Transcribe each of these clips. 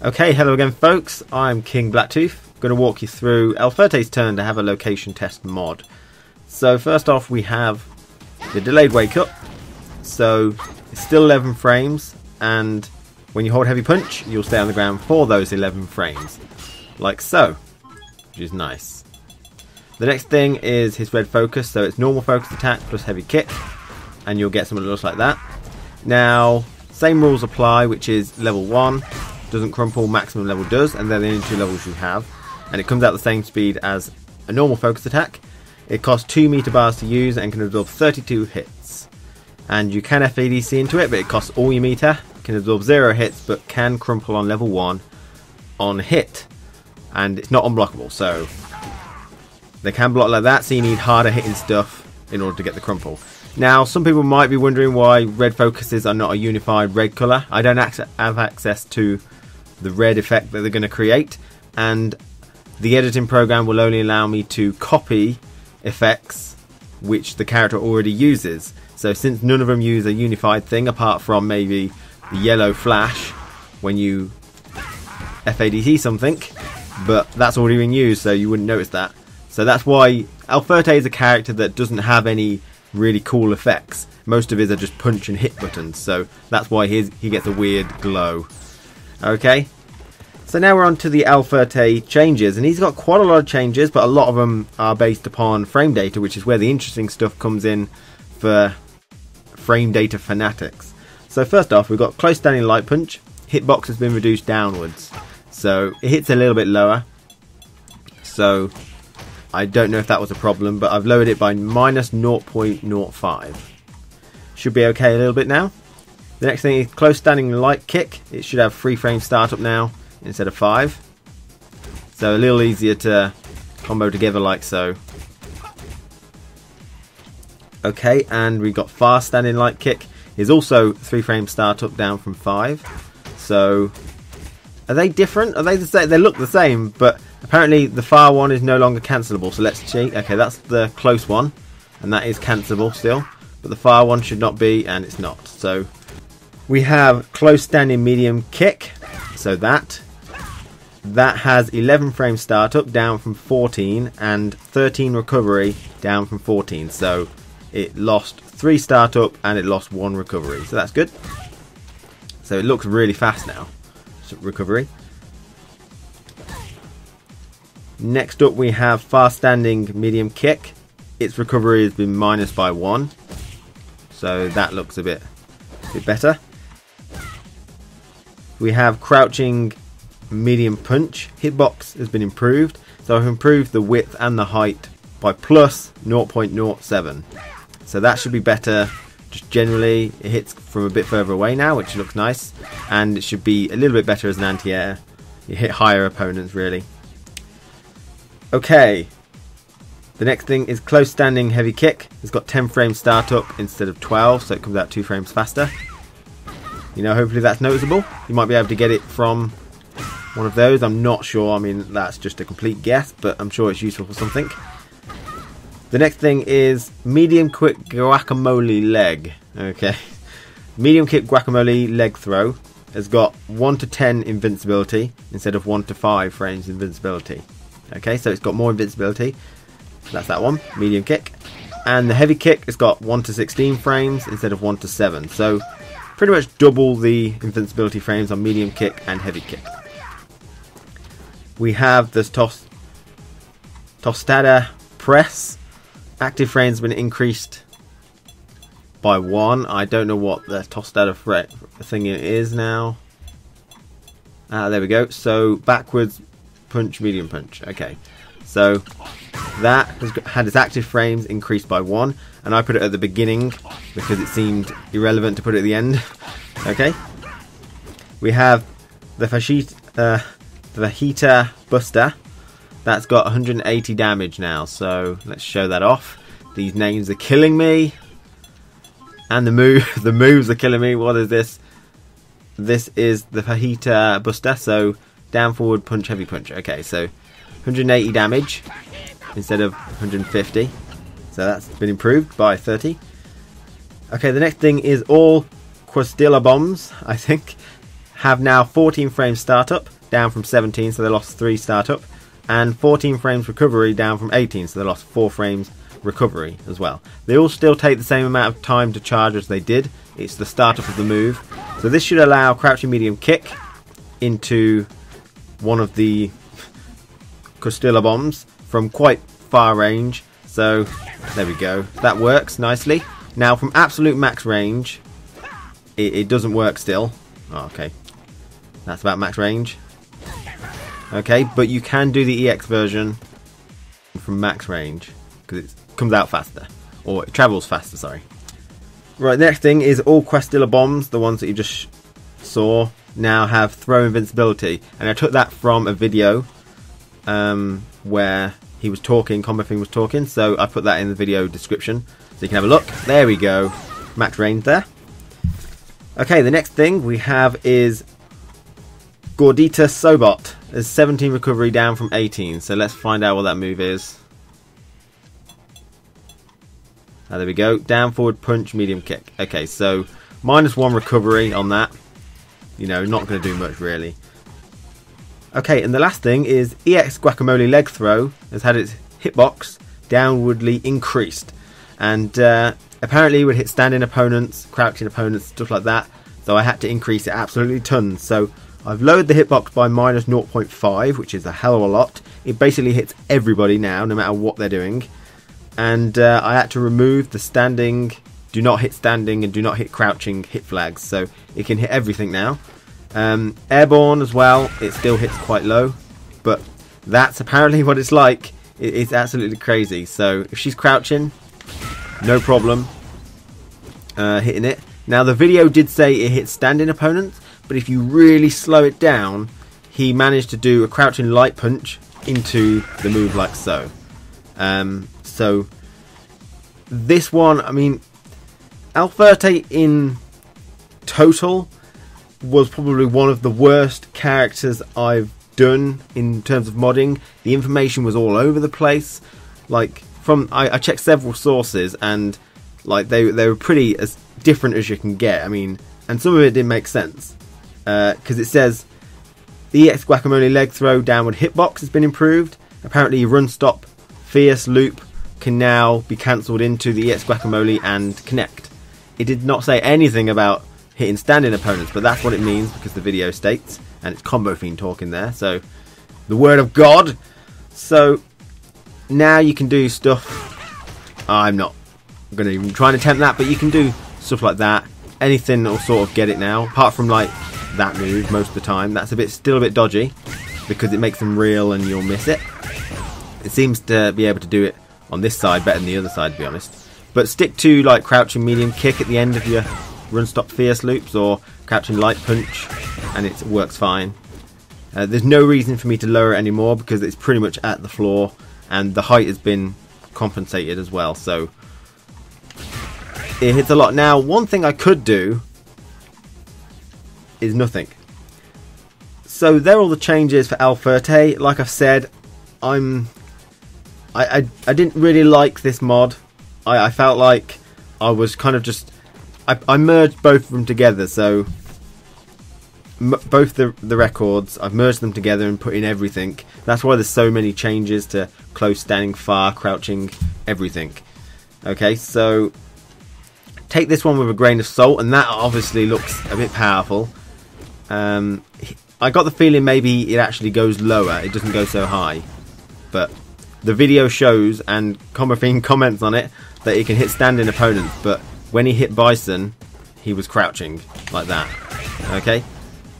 Okay, hello again folks, I'm King Blacktooth. I'm going to walk you through El Fuerte's turn to have a location test mod. So first off we have the delayed wake up. So it's still 11 frames, and when you hold heavy punch you'll stay on the ground for those 11 frames. Like so, which is nice. The next thing is his red focus, so it's normal focus attack plus heavy kick, and you'll get something that looks like that. Now, same rules apply, which is level 1. Doesn't crumple, maximum level does, and they're the only two levels you have, and it comes out the same speed as a normal focus attack. It costs 2 meter bars to use and can absorb 32 hits, and you can FADC into it, but it costs all your meter. It can absorb 0 hits but can crumple on level 1 on hit, and it's not unblockable, so they can block like that, so you need harder hitting stuff in order to get the crumple. Now, some people might be wondering why red focuses are not a unified red colour. I don't have access to the red effect that they're going to create, and the editing program will only allow me to copy effects which the character already uses. So since none of them use a unified thing apart from maybe the yellow flash when you FADC something, but that's already been used, so you wouldn't notice that. So that's why El Fuerte is a character that doesn't have any really cool effects. Most of his are just punch and hit buttons, so that's why he gets a weird glow. Okay, so now we're on to the El Fuerte changes, and he's got quite a lot of changes, but a lot of them are based upon frame data, which is where the interesting stuff comes in for frame data fanatics. So first off, we've got close standing light punch. Hitbox has been reduced downwards, so it hits a little bit lower. So I don't know if that was a problem, but I've lowered it by minus 0.05. Should be okay a little bit now. The next thing is close standing light kick. It should have 3 frame startup now instead of 5. So a little easier to combo together like so. Okay, and we've got fast standing light kick. Is also 3 frame startup down from 5. So are they different? Are they the same? They look the same, but apparently the far one is no longer cancelable. So let's check. Okay, that's the close one, and that is cancelable still, but the far one should not be, and it's not. So we have close standing medium kick. So that has 11 frame startup down from 14, and 13 recovery down from 14. So it lost 3 startup and it lost 1 recovery. So that's good. So it looks really fast now. Recovery. Next up we have fast standing medium kick. Its recovery has been minus by 1, so that looks a bit better. We have crouching medium punch. Hitbox has been improved, so I've improved the width and the height by plus 0.07, so that should be better. Just generally it hits from a bit further away now, which looks nice, and it should be a little bit better as an anti-air. You hit higher opponents really. Okay, the next thing is close standing heavy kick. It's got 10 frames startup instead of 12, so it comes out 2 frames faster. You know, hopefully that's noticeable. You might be able to get it from one of those, I'm not sure. I mean, that's just a complete guess, but I'm sure it's useful for something. The next thing is medium quick guacamole leg. Okay, medium kick guacamole leg throw has got 1 to 10 invincibility instead of 1 to 5 frames invincibility. Okay, so it's got more invincibility. That's that one, medium kick. And the heavy kick has got 1 to 16 frames instead of 1 to 7. So pretty much double the invincibility frames on medium kick and heavy kick. We have this tostada press. Active frames have been increased by 1. I don't know what the tostada thing is now. There we go. So backwards punch, medium punch. Okay, so that has had its active frames increased by 1, and I put it at the beginning because it seemed irrelevant to put it at the end. Okay, we have the Fajita Buster. That's got 180 damage now, so let's show that off. These names are killing me, and the moves are killing me. What is this? This is the Fajita Buster, so down, forward, punch, heavy punch. Okay, so 180 damage instead of 150, so that's been improved by 30. Okay, the next thing is all Quesadilla Bombs, I think. have now 14 frames startup, down from 17, so they lost 3 startup, and 14 frames recovery, down from 18, so they lost 4 frames recovery as well. They all still take the same amount of time to charge as they did. It's the startup of the move. So this should allow crouching medium kick into one of the Quesadilla Bombs from quite far range. So there we go. That works nicely. Now from absolute max range, it doesn't work still. Oh, okay. That's about max range. Okay, but you can do the EX version from max range because it comes out faster, or it travels faster, sorry. Right, the next thing is all Quesadilla Bombs, the ones that you just saw, now have throw invincibility. And I took that from a video where he was talking, Combo Thing was talking, so I put that in the video description so you can have a look. There we go, max range there. Okay, the next thing we have is Gordita Sobot. There's 17 recovery, down from 18, so let's find out what that move is. There we go, down forward punch, medium kick. Okay, so -1 recovery on that. You know, not going to do much really. Okay, and the last thing is EX Guacamole leg throw has had its hitbox downwardly increased. And apparently it would hit standing opponents, crouching opponents, stuff like that. So I had to increase it absolutely tons. So I've lowered the hitbox by -0.5, which is a hell of a lot. It basically hits everybody now, no matter what they're doing. And I had to remove the standing, do not hit standing and do not hit crouching hit flags, so it can hit everything now. Airborne as well, it still hits quite low, but that's apparently what it's like. It's absolutely crazy. So if she's crouching, no problem hitting it. Now the video did say it hits standing opponents, but if you really slow it down, he managed to do a crouching light punch into the move like so. So this one, I mean, Fuerte in total was probably one of the worst characters I've done in terms of modding. The information was all over the place. Like I checked several sources, and like they were pretty as different as you can get. I mean, and some of it didn't make sense because it says the EX Guacamole leg throw downward hitbox has been improved. Apparently, run stop fierce loop can now be cancelled into the EX Guacamole and connect. It did not say anything about hitting standing opponents, but that's what it means because the video states, and it's Combo Fiend talking there, so the word of God. So now you can do stuff. I'm not going to even try and attempt that, but you can do stuff like that. Anything will sort of get it now, apart from like that move most of the time. That's still a bit dodgy because it makes them real and you'll miss it. It seems to be able to do it on this side better than the other side, to be honest. But stick to like crouching medium kick at the end of your run stop fierce loops, or crouching light punch, and it works fine. There's no reason for me to lower it anymore because it's pretty much at the floor, and the height has been compensated as well, so it hits a lot. Now, one thing I could do is nothing. So there are all the changes for Fuerte. Like I've said, I didn't really like this mod. I felt like I was kind of just... I merged both of them together, so both the records, I've merged them together and put in everything. That's why there's so many changes to close, standing, far, crouching, everything. Okay, so take this one with a grain of salt, and that obviously looks a bit powerful. I got the feeling maybe it actually goes lower, it doesn't go so high, but the video shows, and Combo Fiend comments on it, that he can hit standing opponents, but when he hit Bison, he was crouching like that. Okay,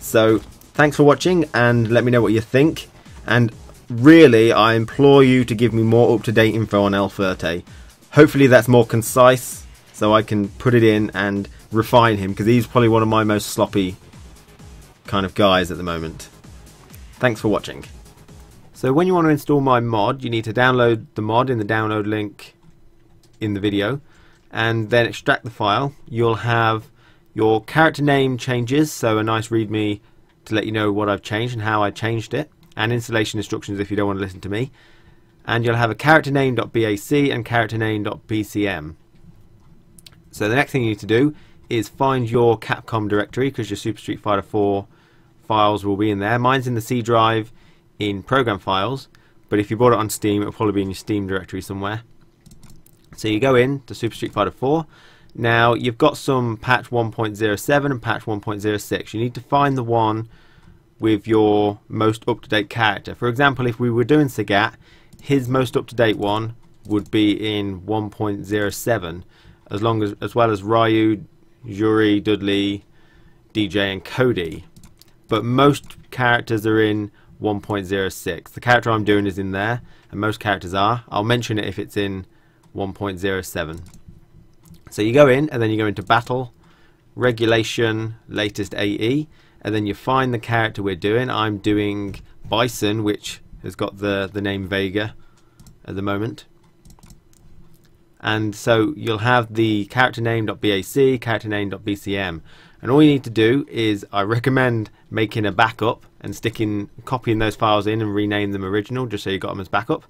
so thanks for watching, and let me know what you think. And really, I implore you to give me more up-to-date info on Fuerte. Hopefully that's more concise, so I can put it in and refine him, because he's probably one of my most sloppy kind of guys at the moment. Thanks for watching. So when you want to install my mod, you need to download the mod in the download link in the video, and then extract the file. You'll have your character name changes, so a nice readme to let you know what I've changed and how I changed it, and installation instructions if you don't want to listen to me. And you'll have a character name.bac and character name.bcm. So the next thing you need to do is find your Capcom directory, because your Super Street Fighter 4 files will be in there. Mine's in the C drive in program files, but if you bought it on Steam, it'll probably be in your Steam directory somewhere. So you go in to Super Street Fighter 4. Now you've got some patch 1.07 and patch 1.06. You need to find the one with your most up-to-date character. For example, if we were doing Sagat, his most up-to-date one would be in 1.07, as well as Ryu, Yuri, Dudley, DJ and Cody. But most characters are in 1.06. The character I'm doing is in there, and most characters are. I'll mention it if it's in 1.07. So you go in, and then you go into Battle, Regulation, Latest AE, and then you find the character we're doing. I'm doing Bison, which has got the name Vega at the moment. And so you'll have the character name.bac, character name.bcm, and all you need to do is, I recommend making a backup and copying those files in and rename them original, just so you got them as backup.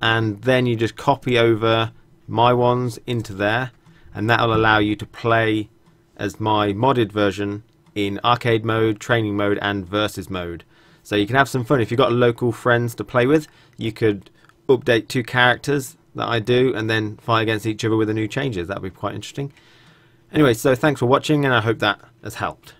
And then you just copy over my ones into there, and that will allow you to play as my modded version in arcade mode, training mode and versus mode. So you can have some fun. If you've got local friends to play with, you could update 2 characters that I do and then fight against each other with the new changes. That would be quite interesting. Anyway, so thanks for watching, and I hope that has helped.